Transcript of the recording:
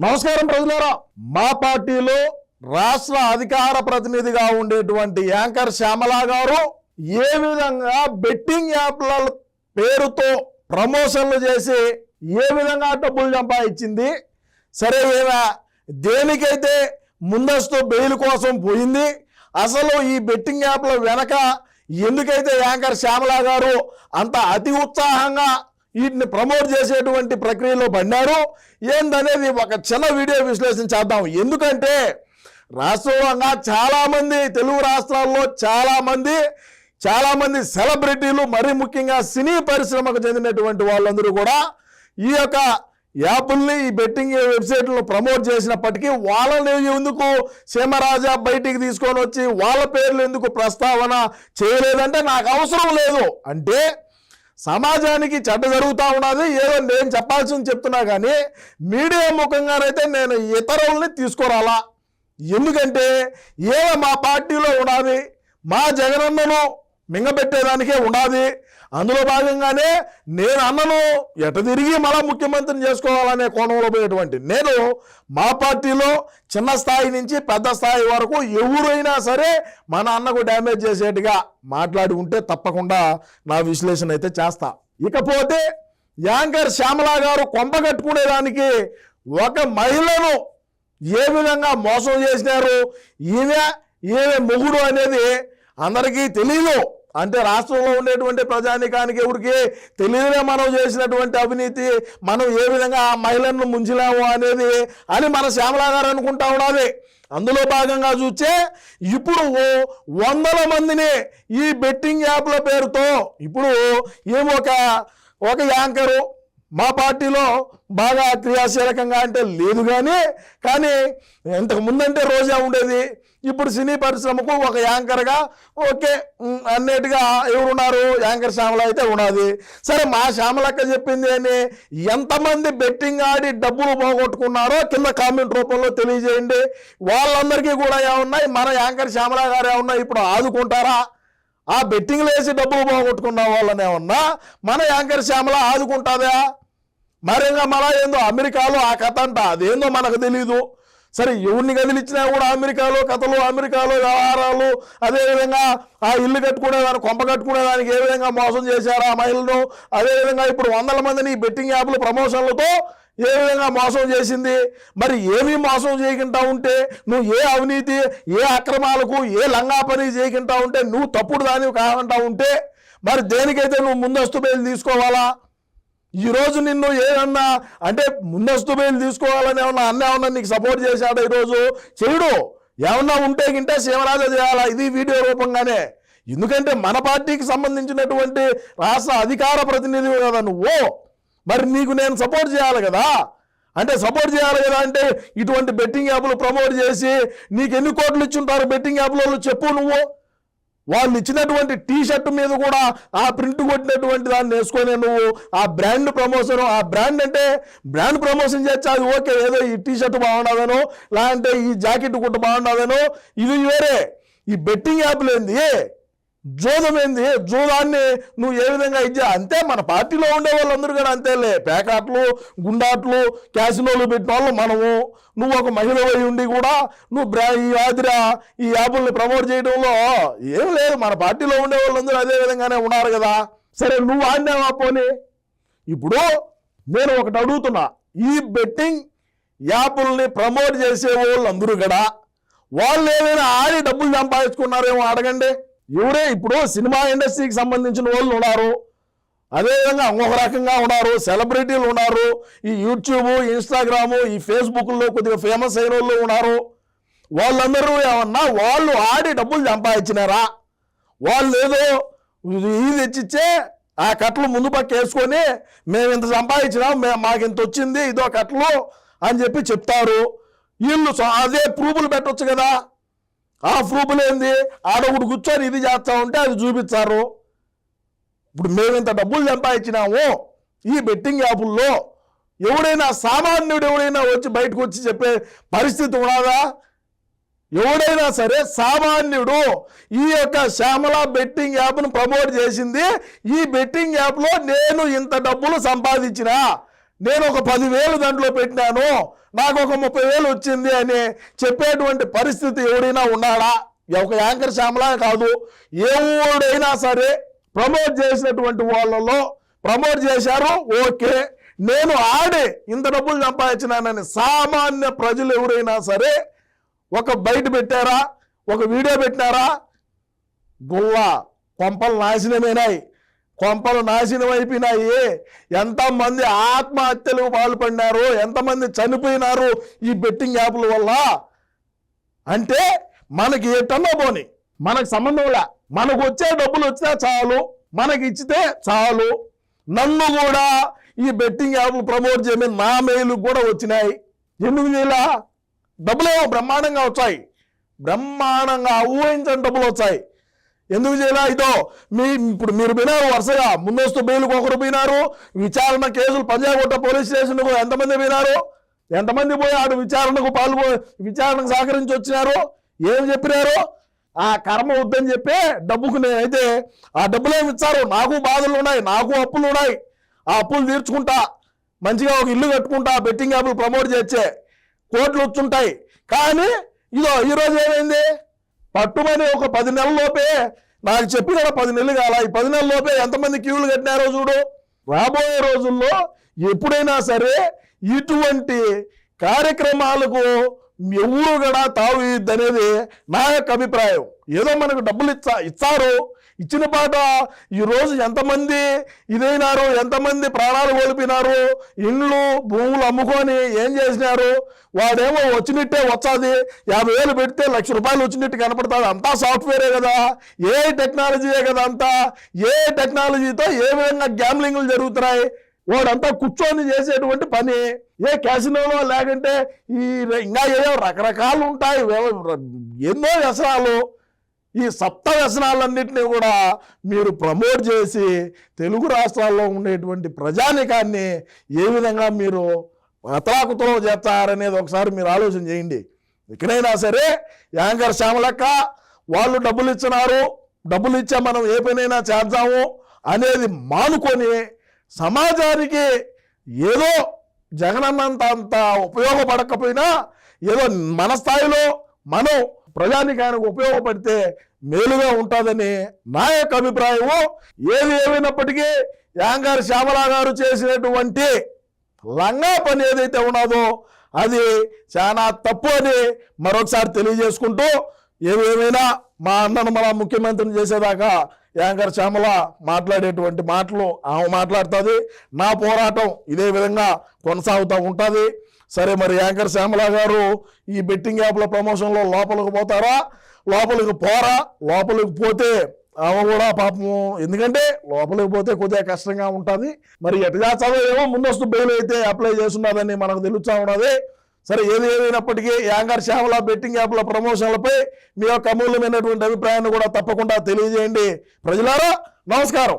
నమస్కారం ప్రజలారా. మా పార్టీలో రాష్ట్ర అధికార ప్రతినిధిగా ఉండేటువంటి యాంకర్ శ్యామల గారు ఏ విధంగా బెట్టింగ్ యాప్ల పేరుతో ప్రమోషన్లు చేసి ఏ విధంగా డబ్బులు సంపాదించింది, సరే ఏవా దేనికైతే ముందస్తు బెయిల్ కోసం పోయింది, అసలు ఈ బెట్టింగ్ యాప్ల వెనక ఎందుకైతే యాంకర్ శ్యామల గారు అంత అతి ఉత్సాహంగా వీటిని ప్రమోట్ చేసేటువంటి ప్రక్రియలో పడినారు ఏందనేది ఒక చిన్న వీడియో విశ్లేషణ చేద్దాం. ఎందుకంటే రాష్ట్రంగా చాలామంది తెలుగు రాష్ట్రాల్లో చాలామంది సెలబ్రిటీలు, మరీ ముఖ్యంగా సినీ పరిశ్రమకు చెందినటువంటి వాళ్ళందరూ కూడా ఈ యొక్క యాప్ల్ని, ఈ బెట్టింగ్ వెబ్సైట్లను ప్రమోట్ చేసినప్పటికీ వాళ్ళని ఎందుకు సీమరాజా బయటికి తీసుకొని వచ్చి వాళ్ళ పేర్లు ఎందుకు ప్రస్తావన చేయలేదంటే నాకు అవసరం లేదు అంటే సమాజానికి చెడ్డ జరుగుతూ ఉన్నది. ఏదో నేను చెప్పాల్సింది చెప్తున్నా కానీ మీడియా ముఖంగానైతే నేను ఇతరుల్ని తీసుకురాలా. ఎందుకంటే ఏదో మా పార్టీలో ఉన్నది, మా జగనన్నను మింగబెట్టేదానికే ఉన్నది. అందులో భాగంగానే నేను అన్నను ఎట తిరిగి మళ్ళా ముఖ్యమంత్రిని చేసుకోవాలనే కోణంలో పోయేటువంటి నేను మా పార్టీలో చిన్న స్థాయి నుంచి పెద్ద స్థాయి వరకు ఎవరైనా సరే మన అన్నకు డ్యామేజ్ చేసేట్టుగా మాట్లాడి ఉంటే తప్పకుండా నా విశ్లేషణ అయితే చేస్తా. ఇకపోతే యాంకర్ శ్యామల గారు కొంపగట్టుకునేదానికి ఒక మహిళను ఏ విధంగా మోసం చేసినారు, ఈమె మొగుడు అనేది అందరికీ తెలీదు. అంటే రాష్ట్రంలో ఉండేటువంటి ప్రజానికానికి ఎవరికి తెలియదే మనం చేసినటువంటి అవినీతి, మనం ఏ విధంగా ఆ మహిళలను ముంచిలాము అనేది అని మన శ్యామల గారు అనుకుంటా ఉన్నది. అందులో భాగంగా చూస్తే ఇప్పుడు 100 మందిని ఈ బెట్టింగ్ యాప్ల పేరుతో ఇప్పుడు ఒక యాంకరు మా పార్టీలో బాగా క్రియాశీలకంగా అంటే లేదు కానీ ఇంతకు ముందంటే రోజా ఉండేది, ఇప్పుడు సినీ పరిశ్రమకు ఒక యాంకర్గా ఓకే అన్నట్టుగా ఎవరున్నారు, యాంకర్ శ్యామల అయితే ఉన్నది. సరే మా శ్యామలక్క చెప్పింది అని ఎంతమంది బెట్టింగ్ ఆడి డబ్బులు పోగొట్టుకున్నారో కింద కామెంట్ రూపంలో తెలియజేయండి. వాళ్ళందరికీ కూడా ఏమున్నాయి, మన యాంకర్ శ్యామల గారు ఏమన్నా ఇప్పుడు ఆదుకుంటారా? ఆ బెట్టింగ్లు వేసి డబ్బులు పోగొట్టుకున్న వాళ్ళని ఏమన్నా మన యాంకర్ శ్యామల ఆదుకుంటుందా? మరేగా మళ్ళా ఏందో అమెరికాలో ఆ కథ అంట, అదేందో మనకు తెలీదు. సరే ఎవరిని కదిలిచ్చినా కూడా అమెరికాలో కథలు, అమెరికాలో వ్యవహారాలు, అదేవిధంగా ఆ ఇల్లు కట్టుకునేదాన్ని, కొంప కట్టుకునేదానికి ఏ విధంగా మోసం చేశారు ఆ మహిళను, అదేవిధంగా ఇప్పుడు 100 మందిని బెట్టింగ్ యాప్లు ప్రమోషన్లతో ఏ విధంగా మోసం చేసింది. మరి ఏమీ మోసం చేయకుండా ఉంటే, నువ్వు ఏ అవినీతి, ఏ అక్రమాలకు, ఏ లంగా పని చేయకుండా ఉంటే, నువ్వు తప్పుడు దానివి కాకుండా ఉంటే మరి దేనికైతే నువ్వు ముందస్తు బెయిల్ తీసుకోవాలా? ఈరోజు నిన్ను ఏమన్నా అంటే ముందస్తు బెయిల్ తీసుకోవాలని ఏమన్నా నీకు సపోర్ట్ చేశాడు ఈరోజు చేయడు. ఏమన్నా ఉంటే గింటే సీమరాజా చేయాలా, ఇది వీడియో రూపంగానే. ఎందుకంటే మన పార్టీకి సంబంధించినటువంటి రాష్ట్ర అధికార ప్రతినిధి కదా నువ్వు, మరి నీకు నేను సపోర్ట్ చేయాలి కదా. అంటే ఇటువంటి బెట్టింగ్ యాప్లు ప్రమోట్ చేసి నీకు ఎన్ని కోట్లు ఇచ్చుంటారు బెట్టింగ్ యాప్లలో చెప్పు నువ్వు. వాళ్ళు ఇచ్చినటువంటి టీ షర్ట్ మీద కూడా ఆ ప్రింట్ కొట్టినటువంటి దాన్ని వేసుకొని నువ్వు ఆ బ్రాండ్ ప్రమోషన్, ఆ బ్రాండ్ అంటే బ్రాండ్ ప్రమోషన్ చేస్తే అది ఓకే, ఏదో ఈ టీ షర్ట్ బాగుండదనో లేదంటే ఈ జాకెట్ కుట్ట బాగుండదనో, ఇది వేరే. ఈ బెట్టింగ్ యాప్లు ఏంది, జోదమేంది, జోదాన్ని నువ్వు ఏ విధంగా ఇచ్చా అంతే. మన పార్టీలో ఉండే వాళ్ళందరూ కూడా అంతేలే, పేకాట్లు, గుండాట్లు, క్యాసినోలు పెట్టిన వాళ్ళు మనము. నువ్వు ఒక మహిళ అయి ఉండి కూడా నువ్వు ఈ యాప్ల్ని ప్రమోట్ చేయడంలో ఏం లేదు. మన పార్టీలో ఉండే వాళ్ళందరూ అదే విధంగానే ఉన్నారు కదా. సరే నువ్వు ఆడినావా పోనీ. ఇప్పుడు నేను ఒకటి అడుగుతున్నా, ఈ బెట్టింగ్ యాప్ల్ని ప్రమోట్ చేసే వాళ్ళందరూ కూడా వాళ్ళు ఏమైనా ఆడి డబ్బులు సంపాదించుకున్నారేమో అడగండి. ఎవరే ఇప్పుడు సినిమా ఇండస్ట్రీకి సంబంధించిన వాళ్ళు ఉన్నారు, అదేవిధంగా ఇంకొక రకంగా ఉన్నారు, సెలబ్రిటీలు ఉన్నారు, ఈ యూట్యూబ్, ఇన్స్టాగ్రాము, ఈ ఫేస్బుక్లో కొద్దిగా ఫేమస్ అయిన వాళ్ళు ఉన్నారు. వాళ్ళందరూ ఏమన్నా వాళ్ళు ఆడి డబ్బులు సంపాదించినారా? వాళ్ళు ఏదో ఇది తెచ్చిచ్చే ఆ కట్టలు ముందు పక్క వేసుకొని మేము ఇంత సంపాదించినాం, మాకు ఇంత వచ్చింది, ఇదో కట్టలు అని చెప్పి చెప్తారు. వీళ్ళు అదే ప్రూఫ్లు పెట్టవచ్చు కదా. ఆ ప్రూఫ్లు ఏంది, ఆడొకటి కూర్చొని ఇది చేస్తా ఉంటే అది చూపించారు. ఇప్పుడు మేము ఇంత డబ్బులు సంపాదించినాము ఈ బెట్టింగ్ యాప్ల్లో, ఎవడైనా సామాన్యుడు ఎవడైనా వచ్చి బయటకు వచ్చి చెప్పే పరిస్థితి ఉన్నదా? ఎవడైనా సరే సామాన్యుడు ఈ యొక్క శ్యామల బెట్టింగ్ యాప్ను ప్రమోట్ చేసింది, ఈ బెట్టింగ్ యాప్లో నేను ఇంత డబ్బులు సంపాదించినా, నేను ఒక 10,000 దాంట్లో పెట్టినాను, నాకు ఒక 30,000 వచ్చింది అని చెప్పేటువంటి పరిస్థితి ఎవడైనా ఉన్నాడా? ఒక యాంకర్ శ్యామలా కాదు, ఎవడైనా సరే ప్రమోట్ చేసినటువంటి వాళ్ళలో ప్రమోట్ చేశారు, ఓకే, నేను ఆడే ఇంత డబ్బులు సంపాదించినానని సామాన్య ప్రజలు ఎవరైనా సరే ఒక బయట పెట్టారా, ఒక వీడియో పెట్టినారా? గుల్లా కొంపలు నాశనమైనాయి, కొంపలు నాశనం అయిపోయినాయి. ఎంతమంది ఆత్మహత్యలకు పాల్పడినారు, ఎంతమంది చనిపోయినారు ఈ బెట్టింగ్ యాప్ల వల్ల. అంటే మనకి ఎటన్నా పోని, మనకు సంబంధంలా, మనకు వచ్చే డబ్బులు వచ్చినా చాలు, మనకి ఇచ్చితే చాలు. నన్ను కూడా ఈ బెట్టింగ్ యాప్లు ప్రమోట్ చేయమని నా మెయిల్ కూడా వచ్చినాయి. ఎందుకు చేయాల? డబ్బులేమో బ్రహ్మాండంగా వచ్చాయి, బ్రహ్మాండంగా ఊహించని డబ్బులు వచ్చాయి. ఎందుకు చేయాల? ఇదో ఇప్పుడు మీరు పోయినారు వరుసగా, ముందస్తు బెయిల్కి ఒకరు పోయినారు, విచారణ కేసులు పంజాగుట్ట పోలీస్ స్టేషన్కు ఎంతమంది పోయినారు, ఎంతమంది పోయి ఆడు విచారణకు సహకరించి వచ్చినారు, ఏం చెప్పినారు? ఆ కర్మ వద్దని చెప్పి డబ్బుకు నేనైతే ఆ డబ్బులేమి ఇచ్చారు, నాకు బాధలు ఉన్నాయి, నాకు అప్పులు ఉన్నాయి, ఆ అప్పులు తీర్చుకుంటా, మంచిగా ఒక ఇల్లు కట్టుకుంటా, బెట్టింగ్ యాప్లు ప్రమోట్ చేసే కోట్లు వచ్చుంటాయి. కానీ ఇదో ఈరోజు ఏమైంది? పట్టుమని ఒక 10 నెలల లోపే, నాకు చెప్పి కదా 10 నెలలు కాల, ఈ 10 నెలల లోపే ఎంతమంది క్యూలు కట్టినారో చూడు. రాబోయే రోజుల్లో ఎప్పుడైనా సరే ఇటువంటి కార్యక్రమాలకు ఎవరు కూడా తావు అనేది నా యొక్క అభిప్రాయం. ఏదో మనకు డబ్బులు ఇచ్చారు, ఇచ్చిన పాట ఈరోజు ఎంతమంది ఇదైనారు, ఎంతమంది ప్రాణాలు కోల్పోయినారు, ఇండ్లు భూములు అమ్ముకొని ఏం చేసినారు. వాడేమో వచ్చినట్టే వచ్చాది, 50,000 పెడితే ₹1,00,000 వచ్చినట్టు కనపడుతుంది. అంతా సాఫ్ట్వేరే కదా, ఏ టెక్నాలజీయే కదా, అంతా ఏ టెక్నాలజీతో ఏ విధంగా గ్యామ్లింగ్లు జరుగుతున్నాయి. వాడంతా కూర్చొని చేసేటువంటి పని. ఏ క్యాసినోలో లేకంటే ఇంకా ఏదో రకరకాలు ఉంటాయి, ఎన్నో వ్యసనాలు. ఈ సప్త వ్యసనాలన్నింటినీ కూడా మీరు ప్రమోట్ చేసి తెలుగు రాష్ట్రాల్లో ఉండేటువంటి ప్రజానికాన్ని ఏ విధంగా మీరు అతలాకుతలం చేస్తారనేది ఒకసారి మీరు ఆలోచన చేయండి. ఎక్కడైనా సరే యాంకర్ శ్యామలక్క వాళ్ళు డబ్బులు ఇచ్చినారు, డబ్బులు ఇచ్చా మనం ఏ పనైనా చేద్దాము అనేది మానుకొని సమాజానికి ఏదో జగనన్నంత అంత ఉపయోగపడకపోయినా ఏదో మన స్థాయిలో మనం ప్రజానికానికి ఉపయోగపడితే మేలుగా ఉంటుందని నా యొక్క అభిప్రాయము. ఏది ఏమైనప్పటికీ యాంకర్ శ్యామలా గారు చేసినటువంటి లంగా పని ఏదైతే ఉన్నదో అది చాలా తప్పు అని మరొకసారి తెలియజేసుకుంటూ, ఏమైనా మా అన్నను మన ముఖ్యమంత్రిని చేసేదాకా యాంకర్ శ్యామల మాట్లాడేటువంటి మాటలు ఆమె మాట్లాడుతుంది. నా పోరాటం ఇదే విధంగా కొనసాగుతూ ఉంటుంది. సరే, మరి యాంకర్ శ్యామల గారు ఈ బెట్టింగ్ యాప్ల ప్రమోషన్లో లోపలికి పోతారా, లోపలికి పోరా? లోపలికి పోతే ఆమె కూడా పాపము, ఎందుకంటే లోపలికి పోతే కొద్దిగా కష్టంగా ఉంటుంది. మరి ఎటు చేస్తాదో ఏమో, ముందస్తు బెయిల్ అయితే అప్లై చేస్తున్నదని మనకు తెలుస్తూ ఉన్నది. సరే, ఏది ఏదైనప్పటికీ యాంకర్ శ్యామల బెట్టింగ్ యాప్ల ప్రమోషన్లపై మీ యొక్క అమూల్యమైనటువంటి అభిప్రాయాన్ని కూడా తప్పకుండా తెలియజేయండి. ప్రజలారా నమస్కారం.